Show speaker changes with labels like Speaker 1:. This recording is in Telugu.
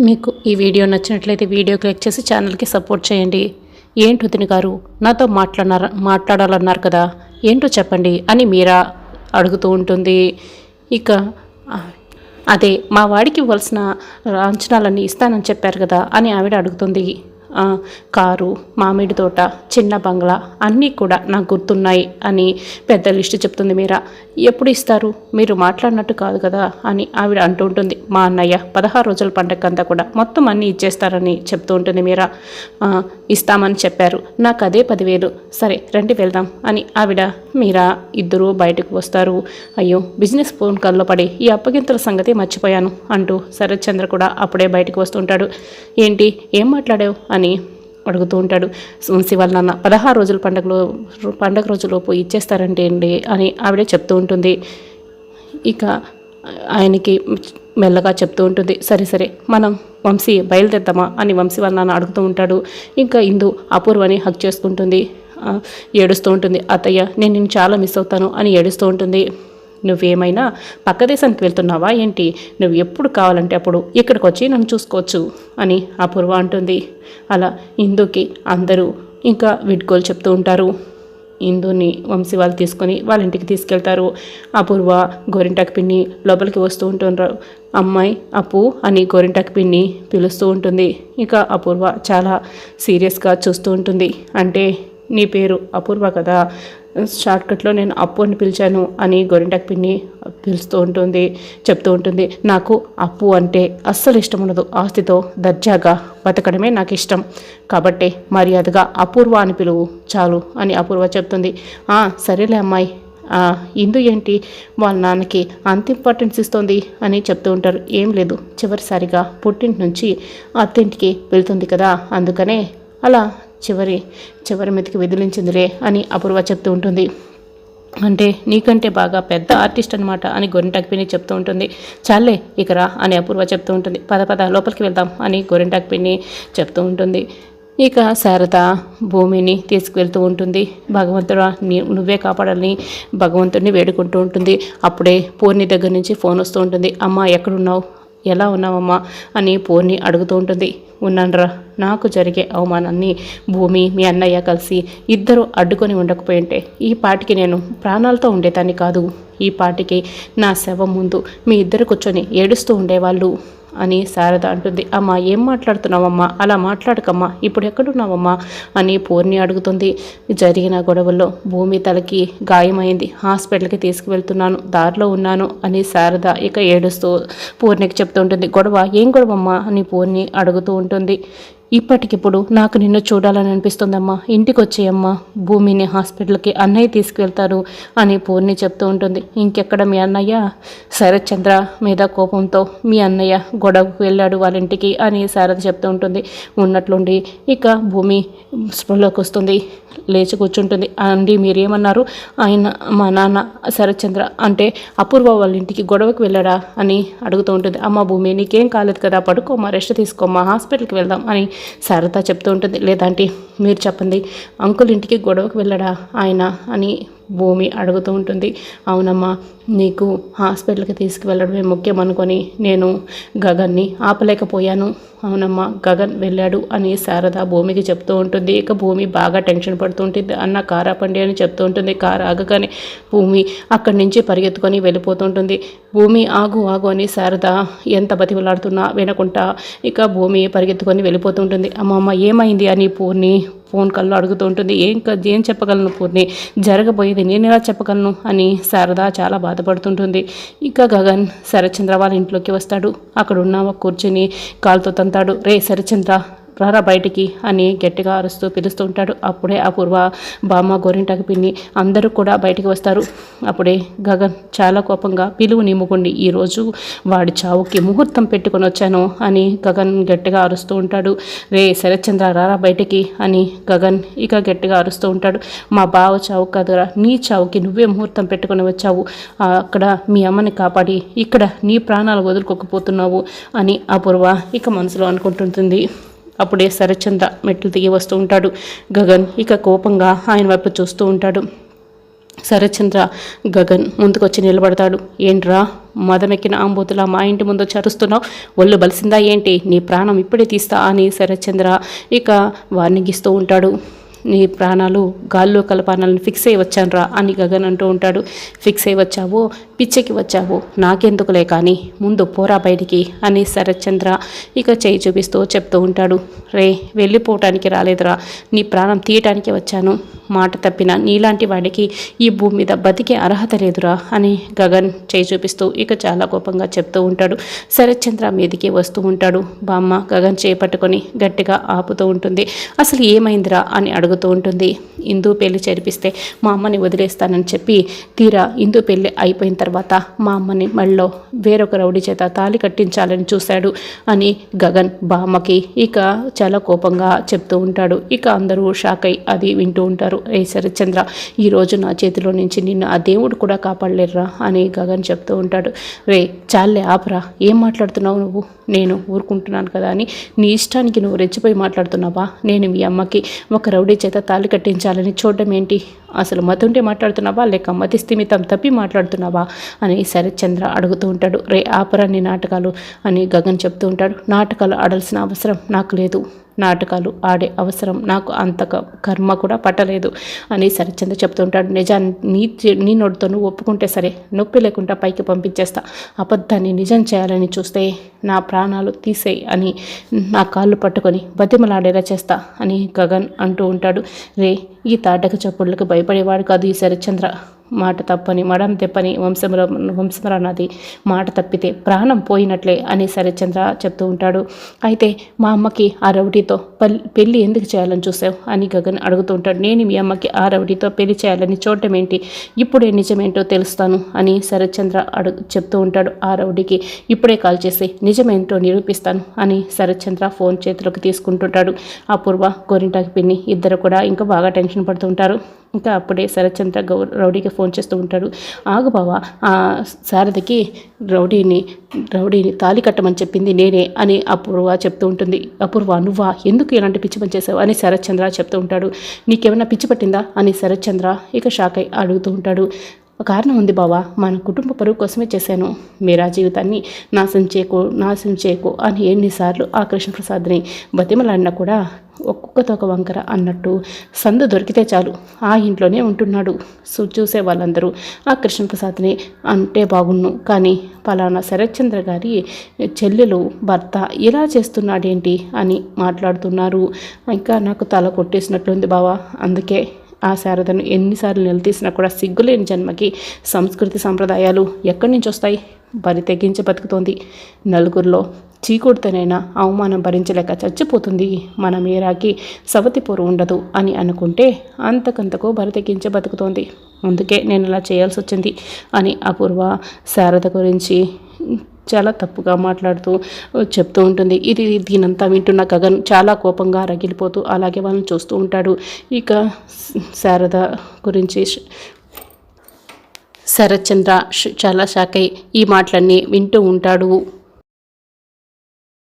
Speaker 1: మీకు ఈ వీడియో నచ్చినట్లయితే వీడియో క్లిక్ చేసి ఛానల్కి సపోర్ట్ చేయండి. ఏంటి వదిన గారు నాతో మాట్లాడాలన్నారు కదా, ఏంటో చెప్పండి అని మీరా అడుగుతూ ఉంటుంది. ఇక అదే మా వాడికి ఇవ్వాల్సిన లాంఛనాలన్నీ ఇస్తానని చెప్పారు కదా అని ఆవిడ అడుగుతుంది. కారు, మామిడి తోట, చిన్న బంగ్లా అన్నీ కూడా నాకు గుర్తున్నాయి అని పెద్ద లిస్టు చెప్తుంది మీరా. ఎప్పుడు ఇస్తారు, మీరు మాట్లాడినట్టు కాదు కదా అని ఆవిడ అంటూ ఉంటుంది. మా అన్నయ్య 16 రోజుల పండగంతా కూడా మొత్తం అన్నీ ఇచ్చేస్తారని చెప్తూ ఉంటుంది మీరా. ఇస్తామని చెప్పారు, నాకు అదే 10,000, సరే రండి వెళ్దాం అని ఆవిడ మీరా ఇద్దరూ బయటకు వస్తారు. అయ్యో బిజినెస్ ఫోన్ కాల్లో పడి ఈ అప్పగింతల సంగతి మర్చిపోయాను అంటూ శరత్ చంద్ర కూడా అప్పుడే బయటకు వస్తుంటాడు. ఏంటి, ఏం మాట్లాడావు అని అడుగుతూ ఉంటాడు. వంశీ వాళ్ళ నాన్న 16 రోజుల పండగ రోజులోపు ఇచ్చేస్తారంటే అండి అని ఆవిడే చెప్తూ ఉంటుంది. ఇక ఆయనకి మెల్లగా చెప్తూ ఉంటుంది. సరే సరే మనం వంశీ బయలుదేద్దామా అని వంశీ వాళ్ళ నాన్న అడుగుతూ ఉంటాడు. ఇంకా ఇందు అపూర్వని హక్ చేసుకుంటుంది, ఏడుస్తూ ఉంటుంది. అత్తయ్య నేను నిన్ను చాలా మిస్ అవుతాను అని ఏడుస్తూ ఉంటుంది. నువ్వేమైనా పక్క దేశానికి వెళ్తున్నావా ఏంటి, నువ్వు ఎప్పుడు కావాలంటే అప్పుడు ఇక్కడికి వచ్చి నన్ను చూసుకోవచ్చు అని అపూర్వ అంటుంది. అలా ఇందుకి అందరూ ఇంకా వీడ్కోలు చెప్తూ ఉంటారు. ఇందుని వంశీ వాళ్ళు తీసుకొని వాళ్ళ ఇంటికి తీసుకెళ్తారు. అపూర్వ గోరింటాకు పిన్ని లోపలికి వస్తూ ఉంటున్నారు. అమ్మాయి అప్పు అని గోరింటాకు పిన్ని పిలుస్తూ ఉంటుంది. ఇక అపూర్వ చాలా సీరియస్గా చూస్తూ ఉంటుంది. అంటే నీ పేరు అపూర్వ కదా, షార్ట్కట్లో నేను అప్పు అని పిలిచాను అని గోరింటాకు పిన్ని పిలుస్తూ ఉంటుంది, చెప్తూ ఉంటుంది. నాకు అప్పు అంటే అస్సలు ఇష్టం ఉండదు, ఆస్తితో దర్జాగా బతకడమే నాకు ఇష్టం, కాబట్టి మర్యాదగా అపూర్వ అని పిలువు చాలు అని అపూర్వ చెప్తుంది. సరేలే అమ్మాయి, ఇందు ఏంటి వాళ్ళ నాన్నకి అంత ఇంపార్టెన్స్ ఇస్తుంది అని చెప్తూ ఉంటారు. ఏం లేదు, చివరిసారిగా పుట్టింటి నుంచి అత్తింటికి వెళ్తుంది కదా, అందుకనే అలా చివరి మెతికి విదిలించిందిలే అని అపూర్వ చెప్తూ ఉంటుంది. అంటే నీకంటే బాగా పెద్ద ఆర్టిస్ట్ అనమాట అని గోరింటాకు పిన్ని చెప్తూ ఉంటుంది. చాలే ఇకరా అని అపూర్వ చెప్తూ ఉంటుంది. పద లోపలికి వెళ్దాం అని గోరింటాకు పిన్ని చెప్తూ ఉంటుంది. ఇక శారద భూమిని తీసుకువెళ్తూ ఉంటుంది. భగవంతుడా నువ్వే కాపాడాలని భగవంతుడిని వేడుకుంటూ ఉంటుంది. అప్పుడే పూర్ణి దగ్గర నుంచి ఫోన్ వస్తూ ఉంటుంది. అమ్మ ఎక్కడున్నావు, ఎలా ఉన్నావమ్మా అని పూర్ణి అడుగుతూ ఉంటుంది. ఉన్నాన్రా, నాకు జరిగే అవమానాన్ని భూమి మీ అన్నయ్య కలిసి ఇద్దరు అడ్డుకొని ఉండకపోయింటే ఈ పాటికి నేను ప్రాణాలతో ఉండేదాన్ని కాదు. ఈ పాటికి నా శవం ముందు మీ ఇద్దరు కూర్చొని ఏడుస్తూ ఉండేవాళ్ళు అని శారద అంటుంది. అమ్మా ఏం మాట్లాడుతున్నావమ్మా, అలా మాట్లాడకమ్మా, ఇప్పుడు ఎక్కడున్నావమ్మా అని పూర్ణి అడుగుతుంది. జరిగిన గొడవల్లో భూమి తలకి గాయమైంది, హాస్పిటల్కి తీసుకువెళ్తున్నాను, దారిలో ఉన్నాను అని శారద ఇక ఏడుస్తూ పూర్ణికి చెప్తూ ఉంటుంది. ఏం గొడవమ్మా అని పూర్ణి అడుగుతూ ఉంటుంది. ఇప్పటికిప్పుడు నాకు నిన్ను చూడాలని అనిపిస్తుందమ్మా, ఇంటికి వచ్చేయమ్మా, భూమిని హాస్పిటల్కి అన్నయ్య తీసుకువెళ్తారు అని పూర్ణి చెప్తూ ఉంటుంది. ఇంకెక్కడ మీ అన్నయ్య, శరత్ చంద్ర మీద కోపంతో మీ అన్నయ్య గొడవకు వెళ్ళాడు వాళ్ళ ఇంటికి అని శారద చెప్తూ ఉంటుంది. ఉన్నట్లుండి ఇక భూమి స్పృహలోకి వస్తుంది, లేచి కూర్చుంటుంది. అండి మీరేమన్నారు, ఆయన మా నాన్న శరత్ చంద్ర అంటే అపూర్వ వాళ్ళ ఇంటికి గొడవకు వెళ్ళాడా అని అడుగుతూ ఉంటుంది. అమ్మ భూమి నీకేం కాలేదు కదా, పడుకోమ్మా, రెస్ట్ తీసుకోమ్మా, హాస్పిటల్కి వెళ్దాం అని శారద చెప్తూ ఉంటుంది. లేదంటే మీరు చెప్పండి, అంకుల్ ఇంటికి గొడవకు వెళ్ళాడా ఆయన అని భూమి అడుగుతూ ఉంటుంది. అవునమ్మా, నీకు హాస్పిటల్కి తీసుకువెళ్ళడమే ముఖ్యం అనుకొని నేను గగన్ని ఆపలేకపోయాను. అవునమ్మా, గగన్ వెళ్ళాడు అని శారద భూమికి చెప్తూ ఉంటుంది. ఇక భూమి బాగా టెన్షన్ పడుతూ ఉంటుంది. అన్న కారు ఆపండి అని చెప్తూ ఉంటుంది. కారు ఆగగానే భూమి అక్కడి నుంచి పరిగెత్తుకొని వెళ్ళిపోతుంటుంది. భూమి ఆగు అని శారద ఎంత బతిమలాడుతున్నా వినకుండా ఇక భూమి పరిగెత్తుకొని వెళ్ళిపోతుంటుంది. అమ్మమ్మ ఏమైంది అని పూర్ణి ఫోన్ కాల్లో అడుగుతూ ఉంటుంది. ఏం చెప్పగలను పూర్ణి, జరగబోయేది నేను ఎలా చెప్పగలను అని శారద చాలా బాధపడుతుంటుంది. ఇక గగన్ శరత్చంద్ర వాళ్ళ ఇంట్లోకి వస్తాడు. అక్కడ ఉన్న కూర్చుని కాలుతో తంతాడు. రే శరత్చంద్ర రారా బయటికి అని గట్టిగా అరుస్తూ పిలుస్తూ ఉంటాడు. అప్పుడే అపూర్వ, బామ్మ, గోరింటాకు పిన్ని అందరూ కూడా బయటికి వస్తారు. అప్పుడే గగన్ చాలా కోపంగా, పిలువు నిమ్ముకోండి, ఈరోజు వాడి చావుకి ముహూర్తం పెట్టుకొని వచ్చాను అని గగన్ గట్టిగా అరుస్తూ ఉంటాడు. రే శరత్చంద్ర రారా బయటికి అని గగన్ ఇక గట్టిగా అరుస్తూ ఉంటాడు. మా బావ చావు కాదురా, నీ చావుకి నువ్వే ముహూర్తం పెట్టుకొని వచ్చావు, అక్కడ మీ అమ్మని కాపాడి ఇక్కడ నీ ప్రాణాలు వదులుకోకపోతున్నావు అని అపూర్వ ఇక మనసులో అనుకుంటుంటుంది. అప్పుడే శరత్చంద్ర మెట్లు దిగి వస్తూ ఉంటాడు. గగన్ ఇక కోపంగా ఆయన వైపు చూస్తూ ఉంటాడు. శరత్చంద్ర గగన్ ముందుకొచ్చి నిలబడతాడు. ఏంట్రా మదమెక్కిన ఆంబోతులా మా ఇంటి ముందు చరుస్తున్నావు, ఒళ్ళు బలిసిందా ఏంటి, నీ ప్రాణం ఇప్పుడే తీస్తా అని శరత్చంద్ర ఇక వార్నింగ్ ఇస్తూ ఉంటాడు. నీ ప్రాణాలు గాల్లో కలపాలని ఫిక్స్ అయ్యి వచ్చానురా అని గగన్ అంటూ ఉంటాడు. ఫిక్స్ అయ్యి వచ్చావో పిచ్చెకి వచ్చావో నాకెందుకులే కానీ ముందు పోరా బయటికి అని శరత్చంద్ర ఇక చేయి చూపిస్తూ చెప్తూ ఉంటాడు. రే వెళ్ళిపోవటానికి రాలేదురా, నీ ప్రాణం తీయటానికి వచ్చాను. మాట తప్పిన నీలాంటి వాడికి ఈ భూమి మీద బతికే అర్హత లేదురా అని గగన్ చేయి చూపిస్తూ ఇక చాలా కోపంగా చెప్తూ ఉంటాడు. శరత్చంద్ర మీదికి వస్తూ ఉంటాడు. బామ్మ గగన్ చేపట్టుకొని గట్టిగా ఆపుతూ ఉంటుంది. అసలు ఏమైందిరా అని అడుగుతూ ఉంటుంది. ఇందు పెళ్లి చేర్పిస్తే మా అమ్మని వదిలేస్తానని చెప్పి తీరా ఇందు పెళ్లి అయిపోయిన తర్వాత మా అమ్మని మళ్ళీ వేరొక రౌడీ చేత తాళి కట్టించాలని చూశాడు అని గగన్ బామ్మకి ఇక చాలా కోపంగా చెప్తూ ఉంటాడు. ఇక అందరూ షాక్ అయి అది వింటూ ఉంటారు. ఏ శరత్చంద్ర ఈరోజు నా చేతిలో నుంచి నిన్ను ఆ దేవుడు కూడా కాపాడలేరురా అని గగన్ చెప్తూ ఉంటాడు. రే చాలే ఆపరా, ఏం మాట్లాడుతున్నావు నువ్వు, నేను ఊరుకుంటున్నాను కదా అని నీ ఇష్టానికి నువ్వు రెచ్చిపోయి మాట్లాడుతున్నావా? నేను మీ అమ్మకి ఒక రౌడీ చేత తాళి కట్టించాలని చూడడం ఏంటి? అసలు మతుంటే మాట్లాడుతున్నావా లేక మతి స్థిమితం తప్పి మాట్లాడుతున్నావా అని శరత్చంద్ర అడుగుతూ ఉంటాడు. రే ఆపరా నీ నాటకాలు అని గగన్ చెప్తూ ఉంటాడు. నాటకాలు ఆడాల్సిన అవసరం నాకు లేదు, నాటకాలు ఆడే అవసరం నాకు అంత కర్మ కూడా పట్టలేదు అని శరత్చంద్ర చెప్తూ ఉంటాడు. నిజాన్ని నీ నోటితో నువ్వు ఒప్పుకుంటే సరే, నొప్పి లేకుండా పైకి పంపించేస్తా. అబద్ధాన్ని నిజం చేయాలని చూస్తే నా ప్రాణాలు తీసేయి అని నా కాళ్ళు పట్టుకొని బతిమలాడేలా చేస్తా అని గగన్ అంటూ ఉంటాడు. రే ఈ తాటక చప్పుళ్ళకి భయపడేవాడు కాదు ఈ శరత్చంద్ర. మాట తప్పని మడం తెప్పని వంశమరానాది, మాట తప్పితే ప్రాణం పోయినట్లే అని శరత్చంద్ర చెప్తూ ఉంటాడు. అయితే మా అమ్మకి ఆ రౌడీతో పెళ్ళి ఎందుకు చేయాలని చూసావు అని గగన్ అడుగుతూ ఉంటాడు. నేను మీ అమ్మకి ఆ రౌడీతో పెళ్లి చేయాలని చూడటం ఏంటి, ఇప్పుడే నిజమేంటో తెలుస్తాను అని శరత్చంద్ర చెప్తూ ఉంటాడు. ఆ రౌడీకి ఇప్పుడే కాల్ చేసి నిజమేంటో నిరూపిస్తాను అని శరత్చంద్ర ఫోన్ చేతిలోకి తీసుకుంటుంటాడు. అపూర్వ గోరింటాకి పిన్ని ఇద్దరు కూడా ఇంకా బాగా టెన్షన్ పడుతూ ఉంటారు. ఇంకా అప్పుడే శరత్చంద్ర రౌడీకి ఫోన్ చేస్తూ ఉంటాడు. ఆగు బావా, ఆ శారదకి రౌడీని తాళి కట్టమని చెప్పింది నేనే అని అపూర్వ చెప్తూ ఉంటుంది. అపూర్వ నువ్వా, ఎందుకు ఇలాంటి పిచ్చి పని చేసావు అని శరత్చంద్ర చెప్తూ ఉంటాడు. నీకేమైనా పిచ్చి పట్టిందా అని శరత్చంద్ర ఇక షాక్ అయి అడుగుతూ ఉంటాడు. కారణం ఉంది బావా, మన కుటుంబ పరువు కోసమే చేశాను. మీరా జీవితాన్ని నాశనం చేయకు అని ఎన్నిసార్లు ఆ కృష్ణప్రసాద్ని బతిమలాడినా కూడా ఒక్కొక్కతో ఒక వంకర అన్నట్టు సందు దొరికితే చాలు ఆ ఇంట్లోనే ఉంటున్నాడు. చూసే వాళ్ళందరూ ఆ కృష్ణప్రసాద్ని అంటే బాగున్ను, కానీ పలానా శరత్చంద్ర గారి చెల్లెలు భర్త ఇలా చేస్తున్నాడేంటి అని మాట్లాడుతున్నారు. ఇంకా నాకు తల కొట్టేసినట్లుంది బావా. అందుకే ఆ శారదను ఎన్నిసార్లు నిలదీసినా కూడా సిగ్గులేని జన్మకి సంస్కృతి సంప్రదాయాలు ఎక్కడి నుంచి వస్తాయి? బరి తెగించి బతుకుతోంది. నలుగురిలో చీకుడితోనైనా అవమానం భరించలేక చచ్చిపోతుంది. మన మీరాకి సవతిపోరు ఉండదు అని అనుకుంటే అంతకంతకు బరి తెగించి బతుకుతోంది. అందుకే నేను ఇలా చేయాల్సి వచ్చింది అని అపూర్వ శారద గురించి చాలా తప్పుగా మాట్లాడుతూ చెప్తూ ఉంటుంది. దీనంతా వింటున్న గగన్ చాలా కోపంగా రగిలిపోతూ అలాగే వాళ్ళని చూస్తూ ఉంటాడు. ఇక శారద గురించి శరత్చంద్ర చాలా షాక్ అయి ఈ మాటలన్నీ వింటూ ఉంటాడు.